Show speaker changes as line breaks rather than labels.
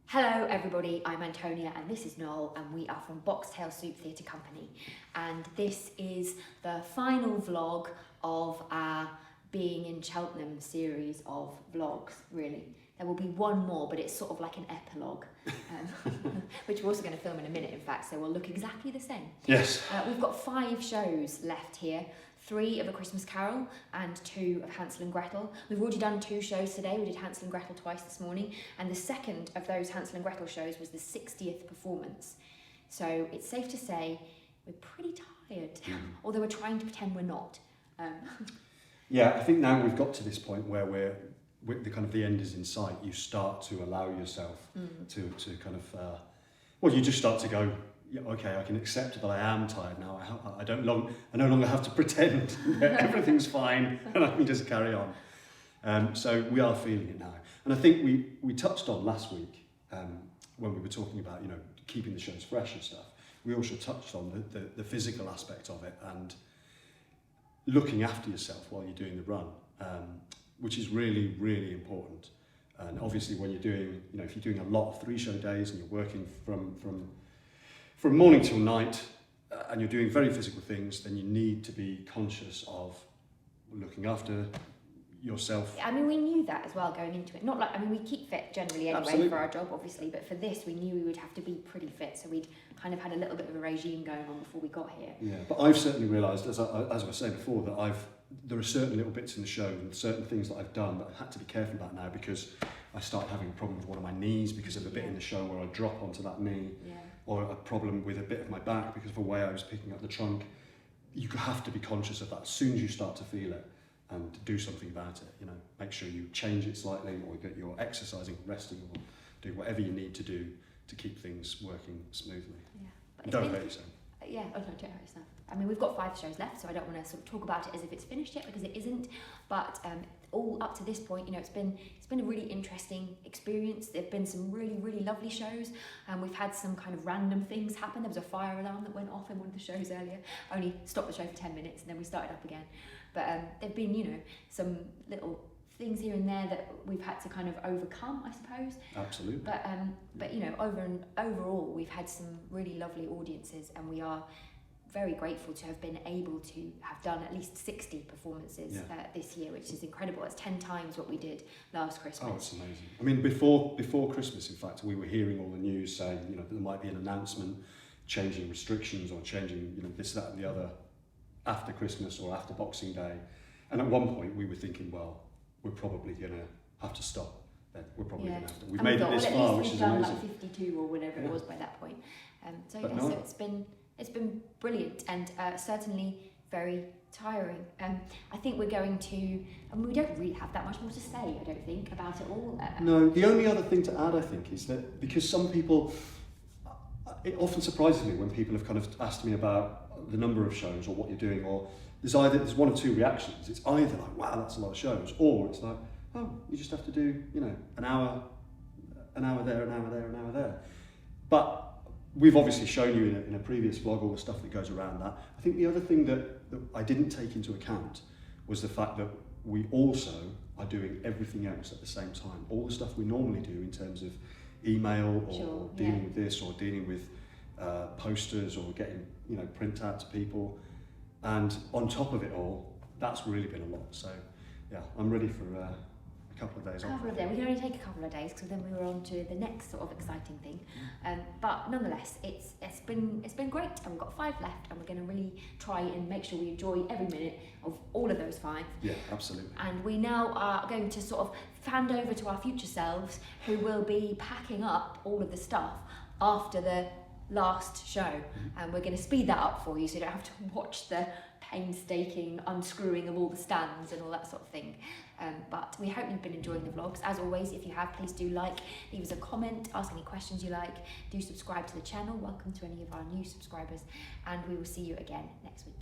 Hello everybody, I'm Antonia and this is Noel and we are from Boxtail Soup Theatre Company, and this is the final vlog of our Being in Cheltenham series of vlogs, really. There will be one more, but it's sort of like an epilogue, which we're also going to film in a minute, in fact, so we'll look exactly the same.
Yes.
We've got 5 shows left here. 3 of A Christmas Carol and 2 of Hansel and Gretel. We've already done 2 shows today. We did Hansel and Gretel twice this morning, and the second of those Hansel and Gretel shows was the 60th performance. So it's safe to say we're pretty tired, although we're trying to pretend we're not.
Yeah, I think now we've got to this point where the end is in sight. You start to allow yourself to kind of, well, you just start to go, yeah, okay, I can accept that I am tired now. I no longer have to pretend that everything's fine and I can just carry on. So we are feeling it now. And I think we touched on last week when we were talking about, keeping the shows fresh and stuff. We also touched on the physical aspect of it and looking after yourself while you're doing the run, which is really, really important. And obviously when you're doing, if you're doing a lot of 3-show days and you're working from morning till night, and you're doing very physical things, then you need to be conscious of looking after yourself.
I mean, we knew that as well going into it. Not like, I mean, we keep fit generally anyway.
Absolutely.
For our job, obviously, but for this, we knew we would have to be pretty fit, so we'd kind of had a little bit of a regime going on before we got here.
Yeah, but I've certainly realised, as I was saying before, that there are certain little bits in the show and certain things that I've done that I've had to be careful about now, because I started having a problem with one of my knees because of a bit in the show where I drop onto that knee. Yeah. Or a problem with a bit of my back because of the way I was picking up the trunk. You have to be conscious of that as soon as you start to feel it and do something about it. Make sure you change it slightly, or get your exercising, resting, or do whatever you need to do to keep things working smoothly. Yeah, but don't hurt yourself.
Yeah, don't hurt yourself. I mean, we've got 5 shows left, so I don't want to sort of talk about it as if it's finished yet, because it isn't. But all up to this point, it's been a really interesting experience. There've been some really, really lovely shows, and we've had some kind of random things happen. There was a fire alarm that went off in one of the shows earlier. Only stopped the show for 10 minutes, and then we started up again. But there've been, some little things here and there that we've had to kind of overcome, I suppose.
Absolutely.
But overall, we've had some really lovely audiences, and we are very grateful to have been able to have done at least 60 performances this year, which is incredible. It's 10 times what we did last Christmas.
Oh, it's amazing. I mean, before Christmas, in fact, we were hearing all the news saying, that there might be an announcement changing restrictions or changing, this, that and the other after Christmas or after Boxing Day. And at one point we were thinking, well, we're probably going to have to stop then. We're probably going to have to. We've made it this far, which is amazing. We've done like 52 or whatever it was by that point. So it's been brilliant, and certainly very tiring. I think we're going to, we don't really have that much more to say, I don't think, about it all. No, the only other thing to add, I think, is that because some people, it often surprises me when people have kind of asked me about the number of shows or what you're doing, or there's one or two reactions. It's either like, wow, that's a lot of shows, or it's like, oh, you just have to do, an hour there, an hour there, an hour there. But we've obviously shown you in a previous vlog all the stuff that goes around that. I think the other thing that I didn't take into account was the fact that we also are doing everything else at the same time. All the stuff we normally do in terms of email or dealing with this or dealing with posters or getting print out to people. And on top of it all, that's really been a lot. So yeah, I'm ready for a couple of days off.
We can only take a couple of days because then we were on to the next sort of exciting thing. But nonetheless, it's been great, and we've got 5 left, and we're going to really try and make sure we enjoy every minute of all of those 5.
Yeah, absolutely.
And we now are going to sort of hand over to our future selves, who will be packing up all of the stuff after the last show, and we're going to speed that up for you so you don't have to watch the painstaking unscrewing of all the stands and all that sort of thing. But we hope you've been enjoying the vlogs. As always, if you have, please do leave us a comment, ask any questions you like, do subscribe to the channel. Welcome to any of our new subscribers, and we will see you again next week.